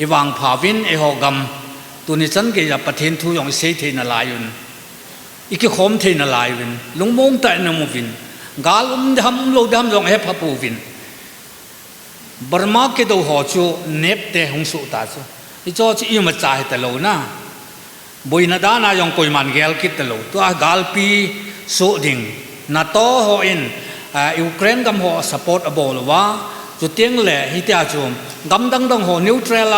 อีวางผาวินเอหอกำตัวนี้ฉันก็จะประเทศทุยองเสียเทนลายวินอีกขมเทนลายวินลุงมงแต่นมุวินกาลดำโลดำลงเฮพับวินบรมาเกดูหัวจูเนบเตหงสุตาจูอีจอจีอีมาจ่ายตะโลนะบุยนาดานายองกุยมันเกลกิตตะโลตัวกาลปีสุดิงนาโตหัวอินยูเครนกำหัวสปอร์ตอบอลว่าจุดเตียงเล่ฮิตยาจูมกำดังหัวนิวทรัล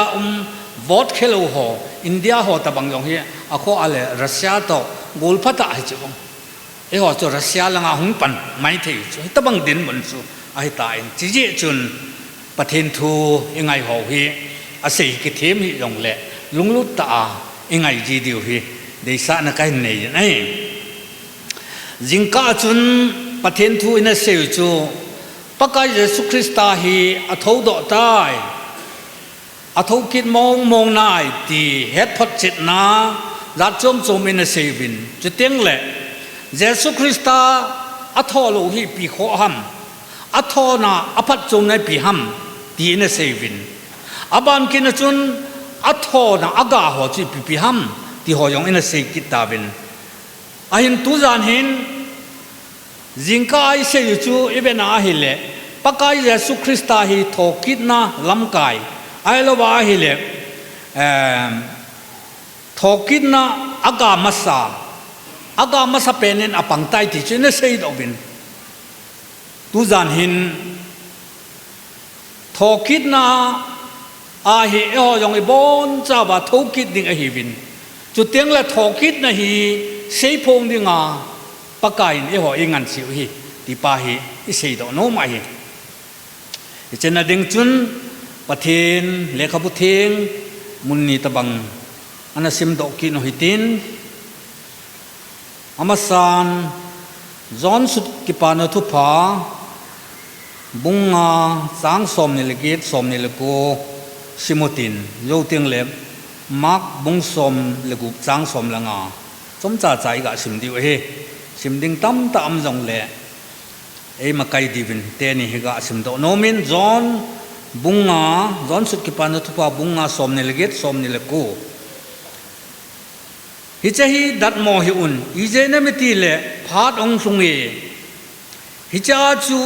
วอดเคลูหัวอินเดียหัวตะบังยองเฮียอะข้ออะไรรัสเซียโตกูลพัตตาฮิจูงเอหัวจูรัสเซียลังอาหุงปันไม่ถี่จูตะบังดินบนจูไอตายจีเจจุนประเทศทูยังไงหัวเฮียอาศัยกิเทมฮิยองเล่ลุงลุตตายังไงจีดิวเฮียเดชะนักไอเนยไอจิงก้าจุนประเทศทูอินเซลจูปะกายเยซูคริสต์ตาฮีอัฐดอตายอัฐกิดมองนายตีเฮ็ดพัดจิตนารัดจมอินเซวินจุดเตียงเล่เยซูคริสต์อัฐโลฮีปีโคหัมอัฐนาอภัดจมในปีหัมตีอินเซวินอาบานกินจุนอัฐนาอากาหัวจีปีหัมตีหัวยองอินเซกิตาวินอาหินตุจานหินจิงก้าไอเซยูจูอีเบนาฮิเลปะกายเยซูคริสต์ตาฮีทอกิดนาลำกายไอโลวาฮิเลทอกิดนาอากามัสสาเป็นอปังไตติจุนเซยดอบินตุจานหินทอกิดนาอาฮีเอฮยองอีบอนจ้าบะทอกิดดิ่งอฮีวินจุดเตียงและทอกิดนาฮีเซยพงดิ่งอาปากายนี่หัวเองงันสิวฮีที่ป้าฮีอิเสดโนมาฮีเจนดิ่งจุนประเทศเลขาบุเทงมุนนีตะบังอันนั้นซิมดอกกินหิตินอามาซานจอนสุดกิปานทุพาบุงงาสังสมนิลกิตสมนิลกูซิมุตินโยติงเล็บมักบุงสมเลกุสังสมละงาสมจ่าใจกับซิมดิวเฮสิมดิ่งตั้มตามจงเล่ไอ้มาไกดีวินเตนี่ฮิกาสิมโตโนมินจอนบุงงาจอนสุดกิปานทุพาบุงงาสมนิลกิตสมนิลกูฮิจฮีดัดโมฮิอุนอีเจนมิติเล่พาดองสุงเอฮิจาจู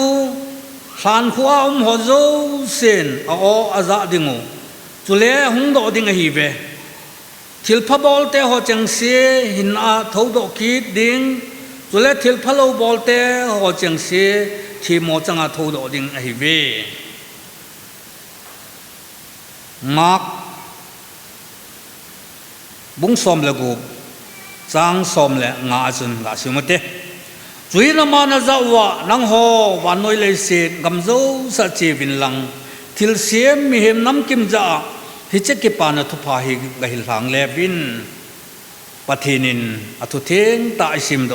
สันขวาหัวโจเซนอาซาดิงูจุเล่หงโดดิงฮีเวทิลพบอลเตหัวจังเสียหินอาทาวดอกกีดิงจุเล่ทิลพะโลบอลเตหัวจังเสียที่โมจังอาทาวดอกดิงฮีเวมักบุ้งสมเลกูจังสมเลงาจุนงาสิมเตจุยนามานาจาวะนังโฮวันน้อยเลยเสียกำโจสัจเจวินลังทิลเสียมีเหมน้ำกิมจ่าฮิจกิปานทุพาหิกหิลหางเลวินปะเทนินอทุเทงตาอิสิมโด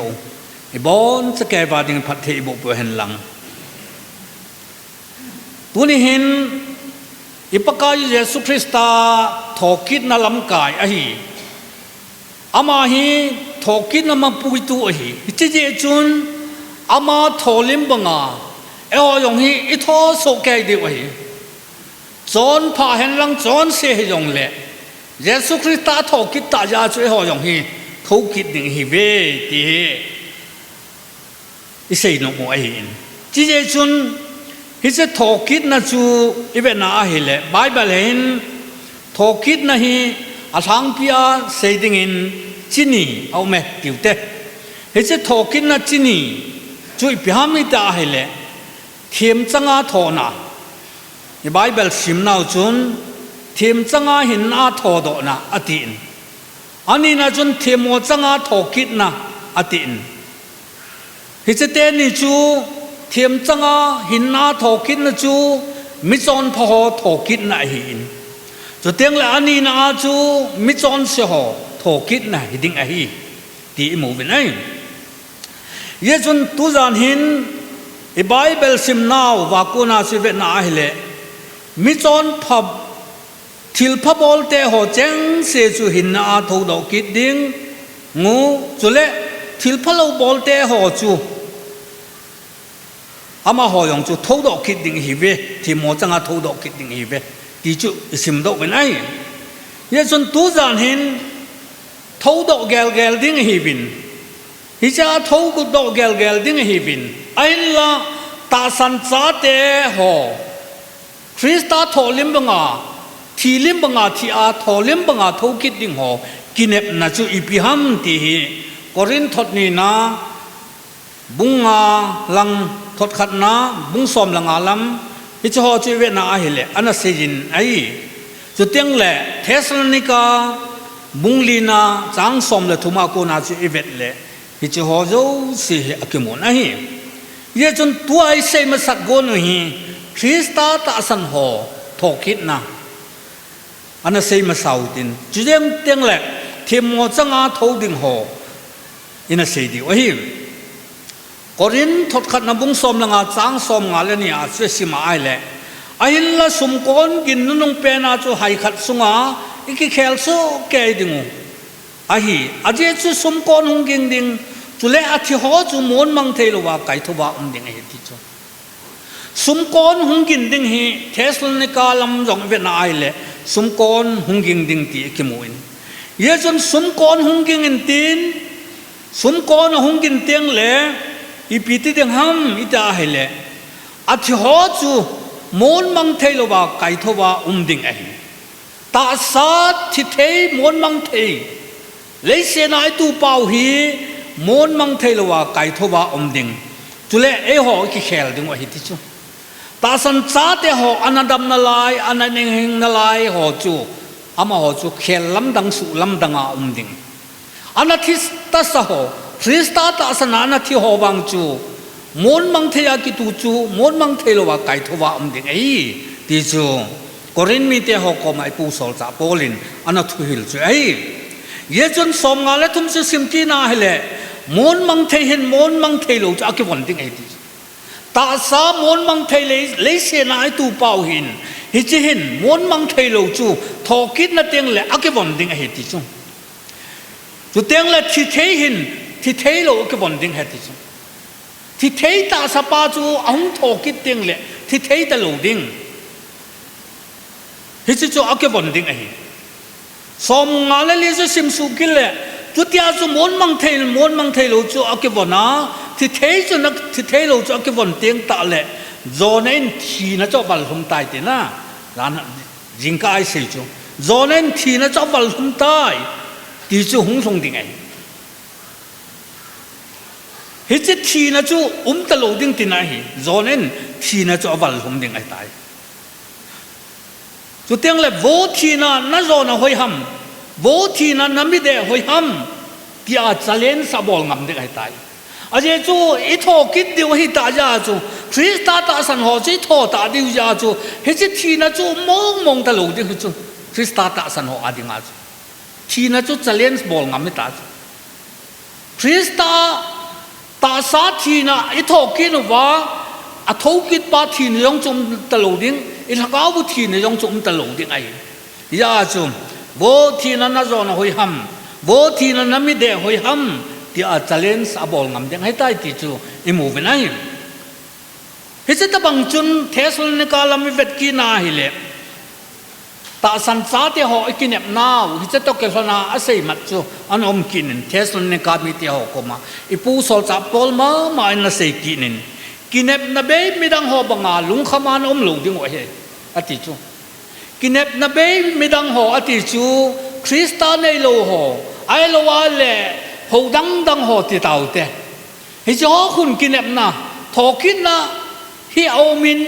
อิบอนสแกวาดิงพัทเทอิบุปเห็นหลังตัวนี้เห็นอิปกายเยซูคริสต์ทอกิดนาลำกายอหีอามาฮีทอกิดนามาปุยตัวอหีเจเจจุนอามาทอลิมบังอาเออยองฮีอิทอโซแกดีอหีจอนพาเห็นหลังจอนเสียยองเล่เยซูคริสต์ทอกิดตาจาช่วยหอยองฮีทอกิดดิ่งฮีเวตีอิเซนโมอหีเจเจจุนฮิจะทอกิดนะจูอีเวน่าฮิเลไบเบิลเห็นทอกิดนะฮีอาสังพิอาเสดิงินจินีเอาเมติวเตฮิจะทอกิดนะจินีจูอีพิฮามิตาฮิเลเทียมจังอาทอนาในไบเบิลสิมนาวจุนเทียมจังอาหินอาทอดนะอตินอันนี้นะจุนเทียมโมจังอาทอกิดนะอตินฮิจะเตนิจูเทียมจังอาหินอาทอกิดนะจูมิจอนพอทอกิดนะหินจุดเตียงละอันนี้นะจูมิจอนเสียหอทอกิดนะหิดิงอหีตีอิมูเป็นไงเยจุนตุจานหินไบเบิลสิมนาววากูนาสิเวน่าฮิเลมิจอนพับทิลพับบอลเตหอเจงเสจูหินอาทอดอกกิดดิงงูจุเล่ทิลพับบอลเตหอจูอามาหอยองจูทอดอกกิดดิงฮิเวที่โมจังอาทอดอกกิดดิงฮิเว ตีจุสิมโตเป็นไอเยจนตัวจานเห็นทาวดอกแกลแกลดิ้งฮีวินฮิจาทาวกุดอกแกลแกลดิ้งฮีวินไอละตาสันซาเตหอคริสตาทอลิมบังอาทีลิมบังอาทีอาทอลิมบังอาทาวกิดดิ้งหอกินเอบนาจูอิปิฮัมตีฮีกอรินทดนีนาบุงอาลังทดขัดนาบุงสอมลังอาลัมฮิจาฮอจีเวนาอาฮิเลอันนั้นเซจินไอจุดเตียงแหละเทสลานิกาบุงลีนาจางสมเลทุมาโกนาจูอีเวตเลฮิจฮอโจสิอากิมอนไอเยจนตัวไอเซมาสักโกนุฮีคริสตาตาสันหอทอคิดนะอันนั้นเซมาสาวตินจุดเตียงแหละเทมโมจังอาทอดิงหออินาเซดีวะฮีกอรินทดขัดนบุงสมลังอาจางสมงาเลนี่อาจจะสิมาไอเลไอ้ละสมก้อนกินนุ่งเป็นอาจูหายขัดสุงาอีกเคลโซแกดิงูไอ้อาเจจูสมก้อนหงกินดิงจุเลอาทิหอจูมวนมังเทลว่าไก่ทว่าดิงไอ้ที่จูสมก้อนหงกินดิงฮีเทสลนิกาลำจงเวนาไอเลสมก้อนหงกินดิงตีกิมูอินเยจนสมก้อนหงกินตีนสมก้อนหงกินเตียงเลอีปีติดิงฮัมอีตาไอเลอาทิหอจูมวนมังเทลว่าไก่ทว่าดิงไอตาสาทิเทมวนมังเทเลยเสนาไอตูเป่าฮีมวนมังเทลว่าไก่ทว่าดิงจุเลเอหอกิเคลดิงว่าฮิติจูตาสันซาเตหออนันดัมนาลายอนันเองนาลายหอจูอามาหอจูเคลลำดังสุลำดังอาดิงอนัทิสตาสหอคริสตาตาสนานาทิหอบังจูมวนมังเทียกิตูจูมวนมังเทลว่าไก่ทว่าดิงไอติจูกอรินมีเตหอกมาไอปูโซลจ่าโปลินอันนั้นทุหิลจูไอเยจนสมงาเลทุมสิมกีนาเฮเลมวนมังเทเห็นมวนมังเทลจูอากิวันดิงไอติตาสามวนมังเทเลเสนาไอตูเป่าหินฮิจิหินมวนมังเทลจูทอกิดนาเตียงเลอากิวันดิงไอติจูจูเตียงเลทิเทหินทิเทโลอากิวันดิงไอติจูที่เทตาสปาจูอังทอกิดเตียงเลยที่เทตะโลดิงฮิจิจูอาเกบอนดิงไอสมงาเลลิจูซิมสุกิเลจุดยาจูมวนมังเทโลจูอาเกบอนะที่เทจูนักที่เทโลจูอาเกบอนเตียงตาเลโซนเอ็นทีน่ะจ้าบัลลุมตายเตนะร้านจิงกายเสียจูโซนเอ็นทีน่ะจ้าบัลลุมตายที่จูหงสงดิงไอฮิจิทีน่ะจูตะโลดิงตินาฮีโซนเอ็นทีน่ะจูบัลลุมดิงไอตายจุดเตียงเลยโวทีน่ะนั่นโซนหอยฮัมโวทีน่ะนั่นไม่ได้หอยฮัมที่อาจจะเล่นสาบอลงำดิงไอตายอาจจะจูอีทอกิดดิวให้ตายาจูคริสตาตาสันหอจีทอตาดิวยาจูฮิจิทีน่ะจูมองตะโลดิงจูคริสตาตาสันหออาดิงาจูทีน่ะจูจะเล่นบอลงำไม่ตายคริสตาตาสาทีน่ะอีทอกินว่าอาทอกิดปาทีน่ะยองจมตะโลดิงอีหลักเอาบุทีน่ะยองจมตะโลดิงไอยาจูโวทีน่ะน่าจะน่ะหอยฮัมโวทีน่ะนั่นไม่ได้หอยฮัมที่อาจจะเล่นสาบอลงำดิงให้ตายที่จูอิมูเป็นไงฮิจิตบังจุนเทสลนิกาลามิเวตกีนาฮิเลตาสันซาเตหออิกินเนบนาวฮิจิตตกเกลนาอาศัยมัดจูอันอมกินเทสลนิกามีเตหอกมาอิปูโซลจับปอลมาอินนาเซกินกินเนบนาเบย์มิดังหอบังอาลุงขมานลุงดิงวะเฮอติจูกินเนบนาเบย์มิดังหออติจูคริสตาเนโลหอไอโลวาเลหอดังหอติดาวเตฮิจอคุณกินเนบนาทอกินนะฮิเอามิน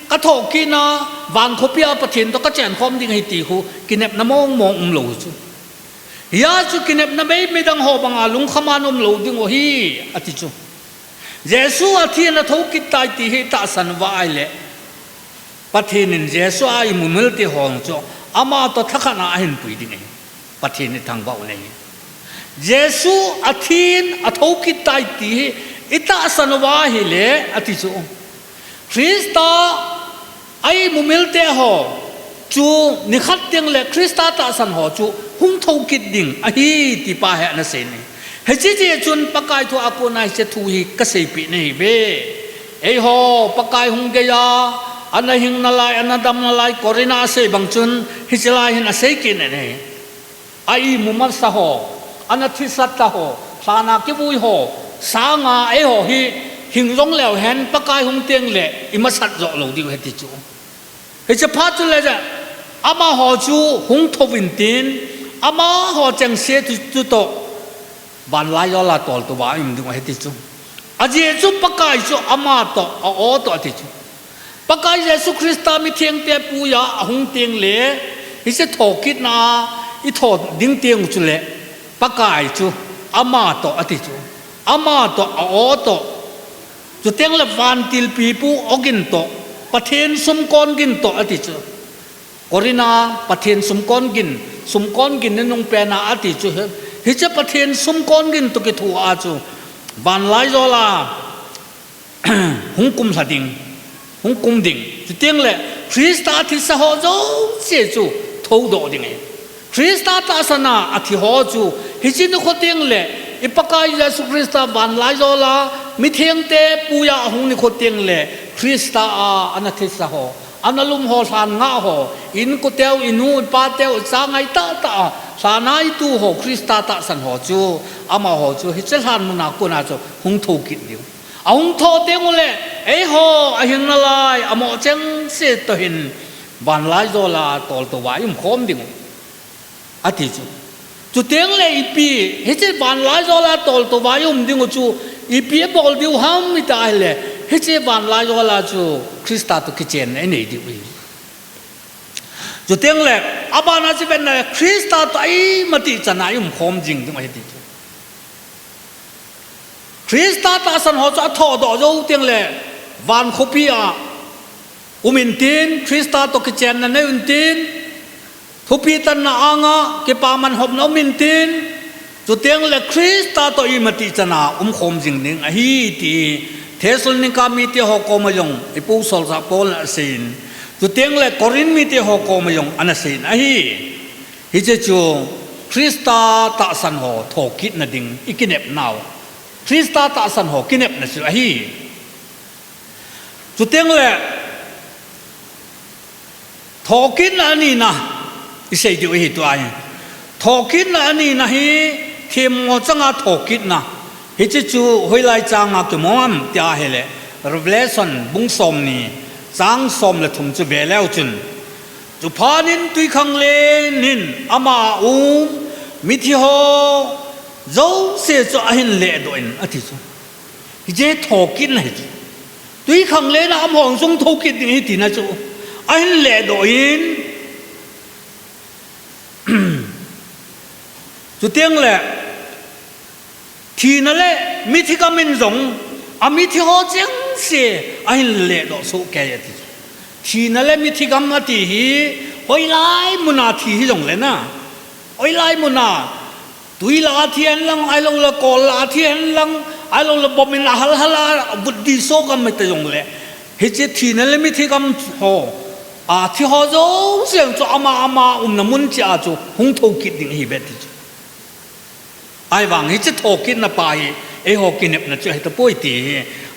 ก็ทอกินนะวันคบยาปะเทนต้องก็แจนความดิ่งให้ตีหูกินเนบนามองหลูจูยาจูกินเนบนาเบย์มิดังหอบังอาลุงขมานหลูดิงวะฮีอติจูเยซูอาทิตย์นั้นทุกิตายที่เหตุสันวายเลยประเทศนี้เยซูอายุมุลที่ห้องจ้อามาตัวทักษะอาหินปุยดิ่งประเทศนี้ทางบ้านเลยเยซูอาทิตย์ทุกิตายที่อิตาสันวายเลยอธิจูคริสต์อายุมุลที่ห้องจูนิขัดยังเลยคริสต์ตาสันห้องจูหุ่งทุกิตดิ่งอาฮีที่ป้าเหนั่นเสียนี่เฮจิเจจุนปะกายทัวอากูนายเจทูฮีกษยปีนี่เบเอฮอปะกายหงเกีย อันนั้นหิงนาลายอันนั้นดำนาลายกอรินาเสบังจุนฮิจลายหินอาเสกินเนี่ยไอ้มุมัสสะโหอันนั้นทิสัตตะโหสานากิบุยโหสางาไอ้โหฮิหิงลงแล้วเห็นปะกายหงเตียงเละอิมาสัตจ่อหลงดิวเฮติจูเฮจะพาจุเลยจ้ะอามาหอจูหงทวินตินอามาหอจังเสียจุโตบันไลยอลาตอลตัวว่าอิมดิวเฮติจูอาเจจูปะกายจูอามาโตอาโอโตเฮติจูปะกายเยซูคริสต์มีเทียงเตปูยาหงเตียงเละฮิจะถกิดนาอิถอดดิ้งเตียงจุเละปะกายจูอามาโตอติจูอามาโตอาโอโตจุเตียงละวันติลปีปูอกินโตประเทศสมกรกินโตอติจูกอรินาประเทศสมกรกินนั่นนงเปนาอติจูฮิจะประเทศสมกรกินตุกิทัวอาจูบานไลโซลาหงกุมสดิงหงกุมดิ่งจุเตียงละคริสต์อาทิตย์สหโจเสียจูทูโดดิ่งคริสต์อาตาสนาอาทิตย์หอจูฮิจินุขเตียงละอิปกายเยซูคริสต์บานไลโซลามิเทียงเตปูยาหงนิโคเตียงละคริสต์อานาทิตย์สหอันนั้นลุมหอสานงาหออินกุเตวอินูปาเตวสางไอตาสานาอิตูหอคริสต์ตาสันหอจูอามาหอจูฮิเจลานมุนากุนาจูหงทูกิดดิวอาหงโทเตียงเลยเอหออาหิงนาลายอโมเจงเสตหินบานไลโซลาตอลตัววายุมคอมดิวอาทิจูจุเตียงเลยอีปีฮิเจบานไลโซลาตอลตัววายุมดิวจูอีปีบอลดิวห้ามมิตาเลยฮิเจบานไลโซลาจูคริสต์ตุกิเจนไอเนดิวจุดเตียงเล็กอาบานาจะเป็นอะไรคริสต์ตัวไอ้มาติจะนายมคมจริงถึงไอ้ที่จุคริสต์ตาสันหอจะทอดอเตียงเล็กวันคุปีอาอุมินตินคริสต์ตัวกิเจนนั่นเองตินทุปีตันนาอ่างะเก็บปามันหอบน้ำมินตินจุดเตียงเล็กคริสต์ตัวไอ้มาติจะนาคมจริงหนึ่งไอ้ที่เทสโลนิกามีที่หอกมายงไอ้ปูสอลซาโปลสินจุดเตียงเลยกอรินมีที่หอกมายงอันนั้นสินไอ้ฮิเจจูคริสต์ตาสันหอถกคิดนั่นดิ่งอีกินเน็บนาวคริสต์ตาสันหอกินเน็บนั่นสิไอ้จุดเตียงเลยถกคิดนั่นนี่นะอิเสดิวไอ้ตัวไอ้ถกคิดนั่นนี่นะฮิเทียมงอจังอาถกคิดนะฮิจิจูหอยไลจางอากิมอมที่อาเฮเลรีเวลชันบุ้งสมนี่จางสมเลยทุ่มจูเบลแล้วจุนจูพานินตุยขังเลนินอามามิทิโฮเจ้าเสียจูอาหินเล่ด้วยอาทิจูฮิเจทอกินเลยจูตุยขังเลนะอามาหงทรงทอกินนี่ที่นะจูอาหินเล่ด้วยจูเตียงเลยทีนั่นแหละมิถิกามินจงอามิถิหอจังเสียไอ้เล่ดอกสุกแก่ยัดทีนั่นแหละมิถิกามาทีฮีโอยไล่มุนาทีฮีจงเลยนะโอยไล่มุนาตุยลาเทียนลังไอ้ลงละกอลาเทียนลังไอ้ลงละบอมินฮัลฮัลบุตรดีโซกันไม่ตจงเลยเฮจิทีนั่นแหละมิถิกามหอที่หอจงเสียงจูอามาน้ำมุนจ้าจูหงทุกิดดิ่งฮีเบ็ดจูไอ้วังฮิจิทอกินน่ะไปไอ้หอกินเนี่ยน่ะจะให้ตะป่วยตี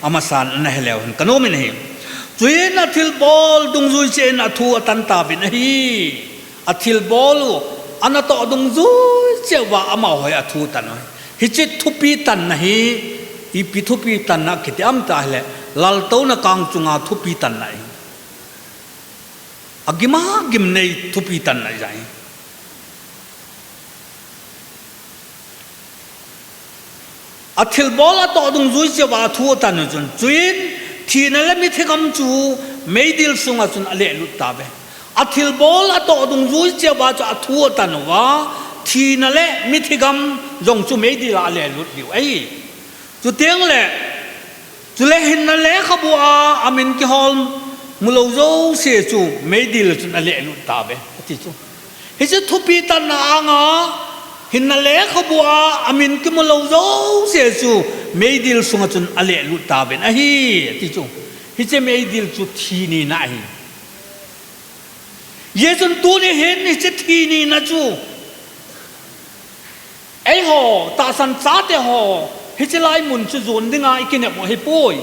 อามาสานนั่นให้แล้วกันโน้มนี่จุยน่ะทิลบอลดงจุยเจน่ะทัวตันตาบินฮีอัทิลบอลอันนั้นต่อดงจุยเจ้าว่าอามาหอยอัทูตันฮิจิทุปีตันนะฮีอีปีทุปีตันนะคิดอัมตาเลยลัลโตน่ะกังจุงอาทุปีตันนะอากิมากิมในทุปีตันนะใจอัฐิลบอลต่อดงจุยเจ้าว่าทัวตันจุนจุยที่นั่นแหละมิถิกำจูไม่ดิลสุงจุนอะไรลุตตาเบอัฐิลบอลต่อดงจุยเจ้าว่าจะทัวตันว่าที่นั่นแหละมิถิกำจงจูไม่ดิลอะไรลุตดิวไอ้จุดเตียงแหละจุเลหินนั่นแหละขบัวอามินกิฮอลมุลโจเสียจูไม่ดิลจุนอะไรลุตตาเบที่จูเฮ้ยทุปีตันนางาหินนั่นแหละขบัวอามินกิมุลโจเสียจูไม่ดิลสุงจุนอะไรลุตตาเบนะฮีที่จูเฮ้ยไม่ดิลจุที่นี่นะฮีเยซุนตัวนี้เห็นนี่จะที่นี่นะจูไอ้หอตาสันซาเตหอเฮจิไลมุนจุนดึงไอ้กินเนี่ยบ่ให้ป่วย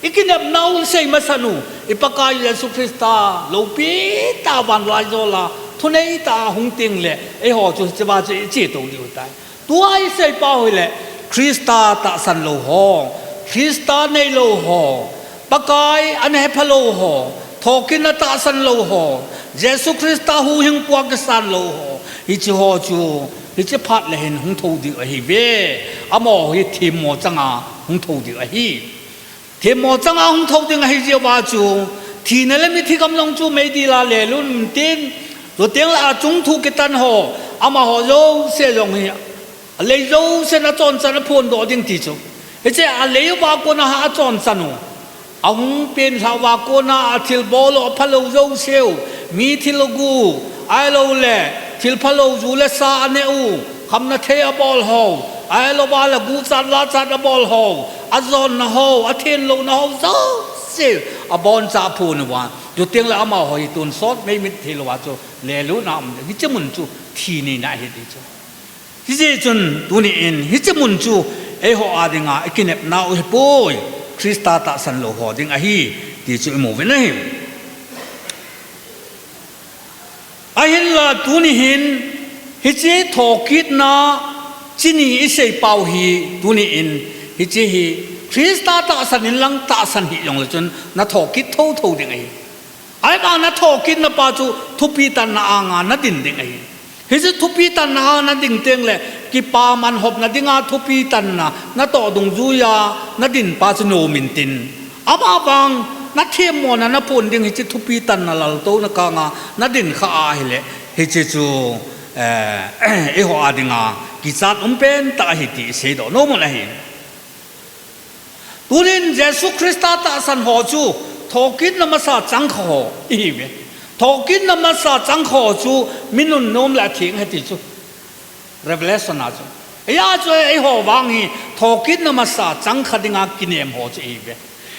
ikinap naul sei masanu ipaka Yesu Krista lopi ta ban lai zola thunei ta hungting le e ho chu chaba che to liu tai tuai sei pa hoi le Krista ta san lo ho Krista nei lo ho pakai an he phalo ho thokin ta san lo ho Yesu Krista hu hing puak san lo ho hi chi ho chu hi chi phat le hen hung tho di a hi ve amo hi thim mo changa hung tho di a hi thim mo changa hung tho di a hi je wa chu thi na le mi thi kam long chu me di la le lun tin lo tiang la chung thu ke tan ho ama ho zo se long hi le zo se na chon chan phon do ding ti chu he che a le wa ko na ha chon chan no ông bên sao và cô na thil bò lo phalo dâu siêu mi thil gu ai lo le thil phalo du le sa ane u kham na the bol ho ai lo ba la gu chan la chan bol ho azon na ho a thiên lo na ho zo siêu a bon cha phu na wa du tiang la ma ho tun sot me mit thil wa chu le lu na am hi chemun chu thi ni na hi ti chu hi je chun tu ni in hi chemun chu e ho a dinga ikinep na u poi Krista ta san lo ho ding a hi ti chu mo ve nei a hin la tu ni hin hi che thokit na chini i sei pau hi tu ni in hi che hi Krista ta san in lang ta san hi yong le chun na thokit tho tho ding ai ai ba na thokit na pa chu thupi tan na anga na din ding ai hi che thupi tan na ding teng le ki pa man hop na dinga thupi tan na to dung zu ya na din pa chu no min tin ama bang na them mo na pon ding hi chi thupi tan na lal to na ka nga na din kha a hi le hi chi chu e ho a dinga ki chat pen ta hi ti se do no mo na hi tunin Jesu Krista ta san ho chu thokin na ma sa chang kho i ve thokin na ma sa chang kho chu minun nom la thing ha ti chu Revelation na chu ya chu e ho wang hi thokin na ma sa chang khadinga kinem ho che ve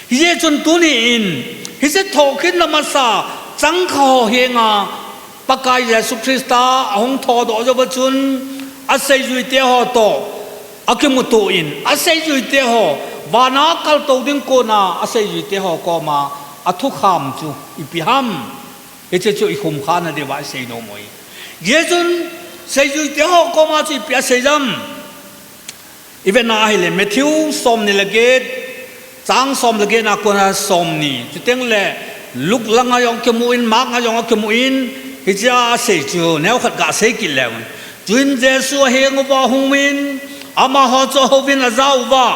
ye chun tu ni in hi se thokin na ma sa chang kho he nga pakai Yesu Krista hong tho do jo ba chun a sei jui te ho to akimu tu in a sei jui te ho wana kal to ding ko na a sei jui te ho ko ma a thu kham chu i pi ham e che chu i khum kha na de wa sei no moi ye chun sei ju te ho ko ma chi pia sei jam even na hi le Matthew som ni le ge chang som le ge na ko na som ni chu teng le luk langa yong ke mu in mak nga yong ke mu in hi cha sei chu neu khat ga sei ki le chuin Jesu he ngo ba hung min ama ho cho ho bin a zau ba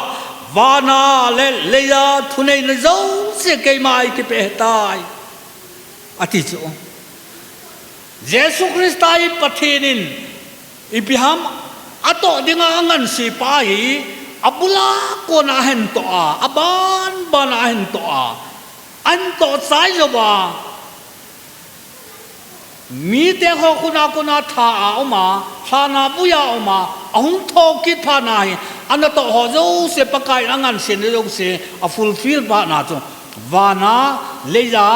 wa na le ya thu nei na zo se ke mai ke pe tai ati chu Jesu Krista i pathinin ipiham ato dinga ngan si pa hi abula ko na hen to a aban ban a hen to a an to sai lo ba mi te ho kuna tha a ma tha na bu ya ma ahung tho kit pha na hi an to ho zo se pakai angan sen lo se a fulfill ba na chu wa na le ya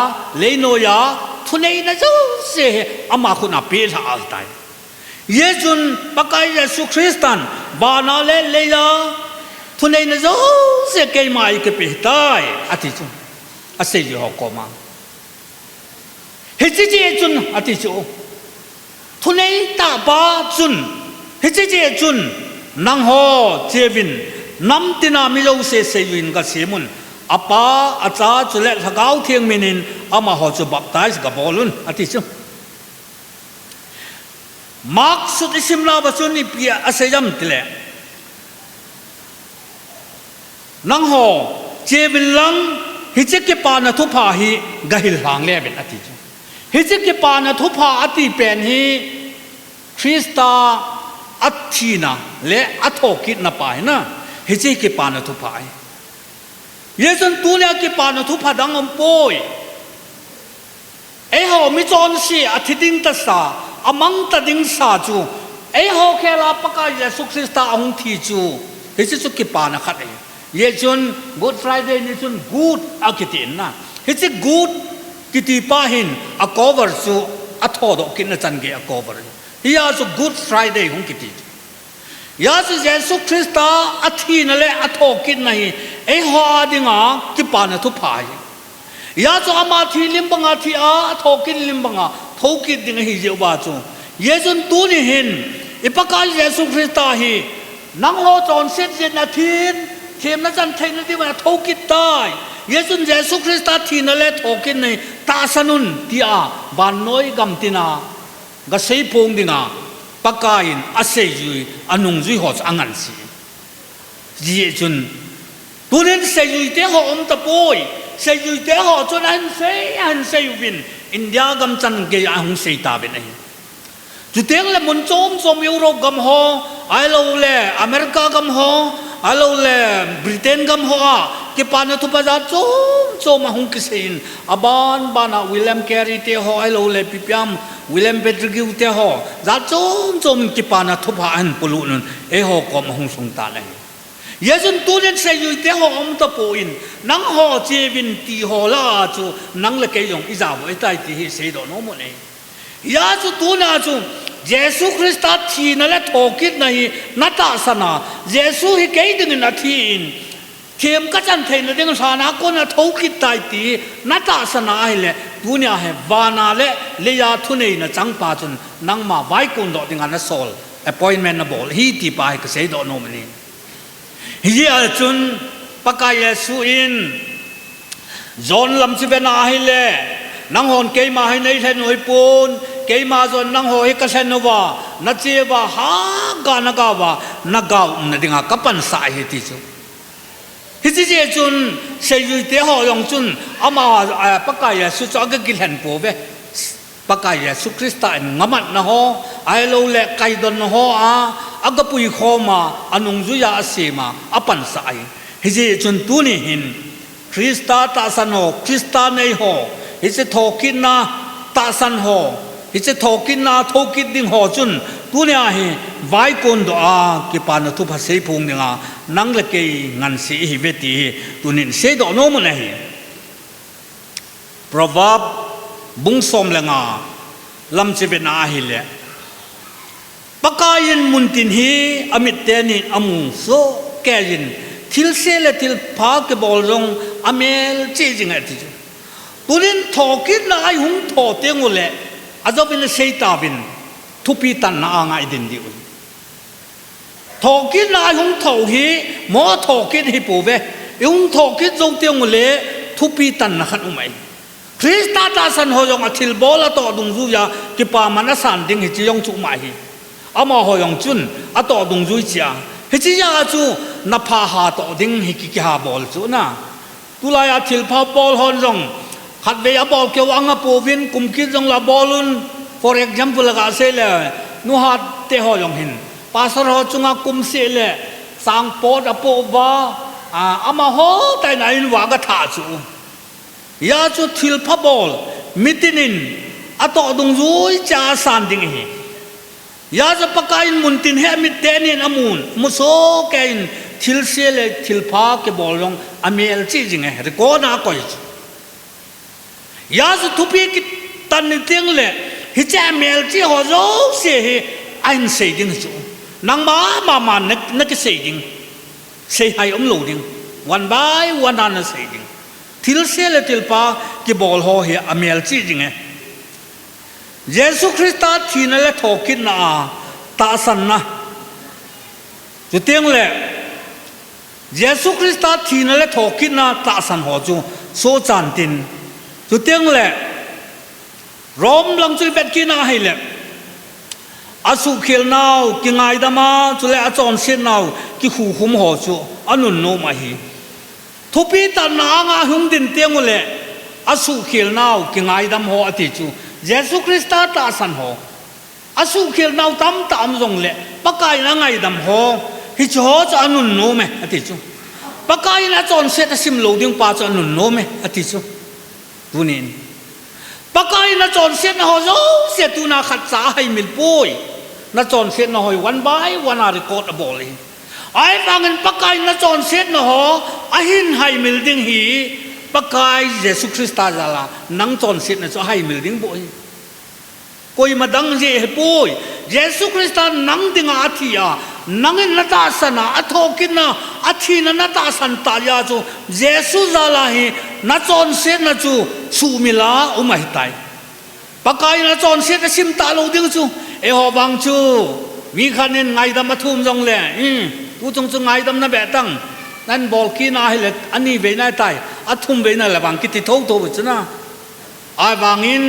le no ya thunei na zo se ama khuna pe tha al tai ye chun pakai Yesu Kristan ba na le ya thunei na zo se ke mai ke pe tai ati chu a se ji ho ko ma he chi chun ati chu thunei ta ba chun he chi chun nang ho chevin nam tina mi lo se win ka semun apa acha chule thagau thiang minin ama ho chu baptize ka bolun ati chu mak sut isimla ba chun ni pia asayam tile nang ho chevin lang hi che ke pa na thu pha hi gahil hang le ben ati chu hi che ke pa na thu pha ati pen hi Krista athina le athokit na pa na hi che ke pa na thu pha Yeson tu le ke pa na thu pha dang om poi e ho mi chon si athiding ta sa amang ta ding sa chu e ho ke la paka Yesu Krista ong thi chu hi che chu ke pa na khat e ye chun Good Friday ni chun good akitin na hi che good kiti pa hin a cover chu a tho do kin na chan ge a cover ya chu Good Friday hong kiti ยาสุเยซูคริสต์อาทินั่นแหละอาทอกินไหนไอ้หัวดิ่งอ่ะที่ปานทุพายยาสุอามาทีลิมบังอาทีอาทอกินลิมบังอ่ะทอกินดิ่งหิเจ้าบ้าจูเยซูตัวนี้เห็นอีปากายเยซูคริสต์ฮีนังโหจอนเสียเย็นอาทิตย์เทียมนั่นจันเทนที่มันทอกินได้เยซูคริสต์ทีนั่นแหละทอกินในตาสนุนที่อาบานน้อยกำตินากษย์พงดิ่งอ่ะปากายน์อาศัยอยู่อนุงจุยหัวอังันสีเยซูตัวนี้เสียอยู่เดียวอมตะปุยเสียอยู่เดียวจนอันเสียวินอินเดียกำจันเกยอังเสียตาเป็นไงจุดเดียวเลยมุนโจมยุโรปกำหัวไอ้เราเลยอเมริกากำหัวไอ้เราเลยบริเตนกำหัวที่ปานทุบจัดโจมมาหงกิสินอบานบานาวิลเลมแครีเตหัวไอ้เราเลยปิพยามวิลเลมเปตริกิวเตหัวจัดโจมที่ปานทุบอันปลุกนั่นเอหัวก็มาหงสงตาเลยเยซูตัวนี้เสียอยู่เดียวอมตะปูอินนังหัวเจวินตีหัวลาจูนังเล็กยงอิจาวไอ้ใจที่เสียดอนอมุนียาจูตัวนั้นจูเยซูคริสต์ทีนั่นแหละทอกิดในนัตตาสนาเยซูฮิเกยดึงนาทีอินเทียมกัจจันเทนดึงสานาคนทอกิดใจที่นัตตาสนาไอ้เล่ตัวนี้เหวานาเล่เลียทุนเองนะจังปาจุนนังมาไว้กุนดอดึงอันนั้นโซล appointment นะบอลฮีตีไปก็เสียดอนอมุนีเฮียจุนปากายเยซูอินจอนลำสิเวนาให้เล่นังหอนเกยมาให้ในเทนหอยปูนเกยมาจนนังหอยกษณวานัจเจวาฮากานกาวานักกาวนั่นดิ่งกับปันสายเหตุจุฮิจิเจจุนเสียอยู่เดียวยองจุนอามาปากายเยซูจะก็กินเห็นปูเวปากายเยซูคริสต์อินงามันนะฮอไอโลเล่ไกดอนนะฮออากปุยข้อมาอนุงจุยาเสียมาอปันสายฮิจิจุนตัวนี้เห็นคริสต์ตาสันโฮคริสต์ในโฮฮิจิทอกินนาตาสันโฮฮิจิทอกินนาทอกินดิ่งโฮจุนตัวนี้เห็นไว้คนตัวกีปานทุบเสียพงดิ่งนังเล็กงันเสียหิเวทีตัวนี้เสียดอกโน้มันเห็นเพราะว่าบุ้งสมเลงลำเสเป็นอาหิเลปากายินมุนตินฮีอมิตเตนินอมุงโซแกยินทิลเซเลทิลพาเกบอลรงอเมลเจจิงไอติจูตัวนี้ทอกินนาไอหุงทอเตียงอุเลอาจจะเป็นเซตาบินทุปีตันนาอ่างไอดินดิวทอกินนาไอหุงทอฮีหมอทอกินฮิปูเวหุงทอกินจงเตียงอุเลทุปีตันนาขันอุไมคริสต์ตาสันหอยงอธิลบอลต่อดุงจุยากิปามันสันดิ่งฮิจิยงจุมาฮีอามาหอยงจุนอต่อดุงจุยจ้าฮิจิยาจูนับพาหาต่อดิ่งฮิกิกิฮาบอลจูนะตุลายอธิลพาบอลฮอนจงขัดเบียบอลเกี่ยวอังปูวินกุมคิดจงลาบอลุน for example ละกาเซเลนูฮัดเตหอยงหินภาษาเราจุงกุมเซเลสังปอดอปอบาอามาหอแต่ไหนวากถาจูยาจูทิลพาบอลมิตินินอต่อดุงจุยจ้าสันดิ่งฮียาจะปากายมุนตินเฮมิเตนินอามุนมุโซเกนทิลเซเลทิลพาเกบอลลงอเมลจีจิงเฮริโกนาโกยยาจะทุบีกิตันนิเตียงเลฮิจาเมลจีฮอโซเซเฮอันเซดิงจูนังมานักเซดิงเซให้ลูดิงวันบายวันนั้นเซดิงทิลเซเลทิลพาเกบอลฮอเฮอเมลจีจิงเฮเยซูคริสต์ที่นั่นแหละทอกินนาตาสันนะจุดเตียงเลยเยซูคริสต์ที่นั่นแหละทอกินนาตาสันหัวจูโซจันตินจุดเตียงเลยรอมลังจุดเป็ดกินนาให้เลยอาสุเขียนนาวกินไงดามาจุเลยอาจอนเสียนนาวกิขู่ขุมหัวจูอันนุนโนมาฮีทุบีตานางาหุงดินเตียงเลยอาสุเขียนนาวกินไงดามหัวอติจูเยซูคริสต์ตาสันโฮอาสุเขียนนาวตามจงเล่ปากายนั่งไงดำโฮฮิจโฮจะอนุนโนเมอติจูปากายน่าจอนเสตสิมโลดิ้งป้าจะอนุนโนเมอติจูตุนินปากายน่าจอนเสตนะโฮโซเสตุนาขัดสาให้มิลปุยน่าจอนเสตนะโฮวันบายวันอาริโกตบอลีไอ้บางเงินปากายน่าจอนเสตนะโฮอาหินให้มิลดิ้งฮีปากายเยซูคริสต์ตาจาลานังจอนเสตนะจะให้มิลดิ้งบุยกุยมาดังเจให้ปุยเยซูคริสต์นังดิ้งอาทิยา nangin nata sana athokin na athina nata san ta ya chu Jesus zala hi na chon se na chu sumila umai tai pakai na chon se ta sim ta lo ding chu e ho bang chu mi khanin ngai dam athum jong le tu chung chu ngai dam na be tang nan bol ki na hi le ani ve na tai athum ve na la bang ki ti tho tho chu na ai bangin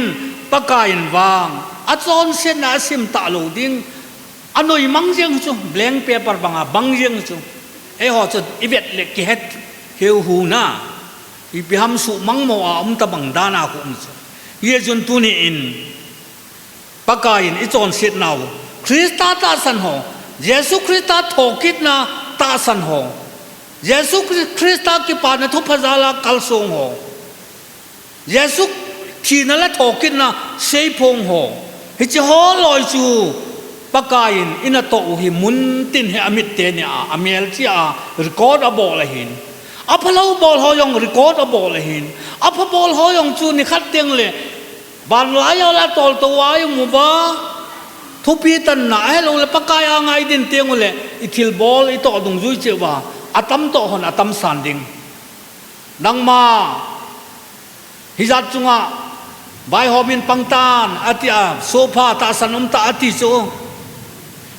pakai wang a chon se na sim ta lo ding anoi mang jeng chu blank paper banga bang jeng chu e ho chu ibet le ki het heu hu na i pi ham su mang mo a ta bang da na ku chu ye jun tu ni in pakain i chon sit naw Krista ta san ho Jesu Krista thokit na ta san ho Jesu Krista ki pa na thu phazala kal song ho Jesu thi na la thokit na sei phong ho hi chi ho loi chu pakain ina to hi mun tin he amit te ne a amel chi a record a bol la hin a phalo bol ho yong record a bol la hin a pha bol ho yong chu ni khat teng le ban lai la tol to wa yu mu ba thu pi tan na he lo le pakai a ngai din teng le i thil bol i to dung zui che wa atam to hon atam san ding nang ma hi zat chunga bai homin pangtan atia sofa ta sanum ta ati chu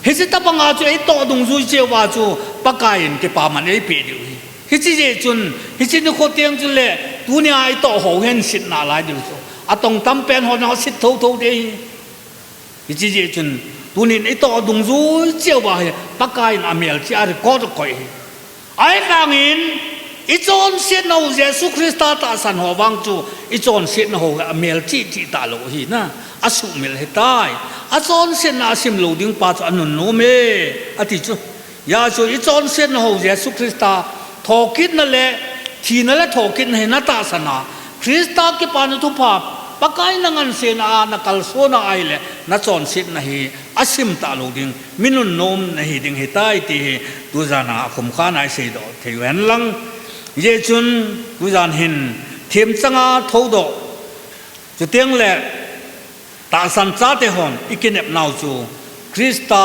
hisi tapanga chu ei to dung zui che wa chu pakain ke pa man ei pe diu hisi je chun hisi ni kho tiang chu le tu ni ai to ho hen sit na lai diu chu atong tam pen ho na sit tho tho de hisi je chun tu ni ei to dung zui che wa pakain amel chi ar ko to koi ai kangin i chon sit no Jesu Krista ta san ho wang chu i chon sit no ho amel chi chi ta lo hi na asu mel he tai a chon sen na sim lo ding pa chu anun no me ati chu ya chu i chon sen ho Jesu Krista thokit na le thi na le thokit he na ta sana Krista ki pa na thu pa pakai na ngan se na na kal so na ai le na chon sit na hi asim ta lo ding minun nom na hi ding he tai ti tu jana khum kha nai se do theiwen lang ye chun tu jan hin thiam changa tho do chu tiang le ta san cha te hon ikinep naw chu Krista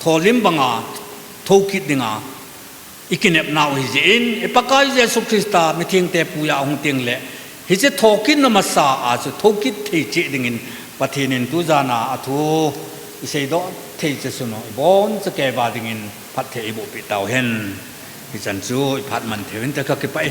tholim banga thokit dinga ikinep naw hi jin e pakai Jesu Krista mi thing te puya hong ting le hi che thokin na masa a chu thokit thei che dingin pathinin tu jana athu isei do thei che suno bon che ke ba dingin phat thei bo pi taw hen hi chan chu phat man thewin ta ka ke pai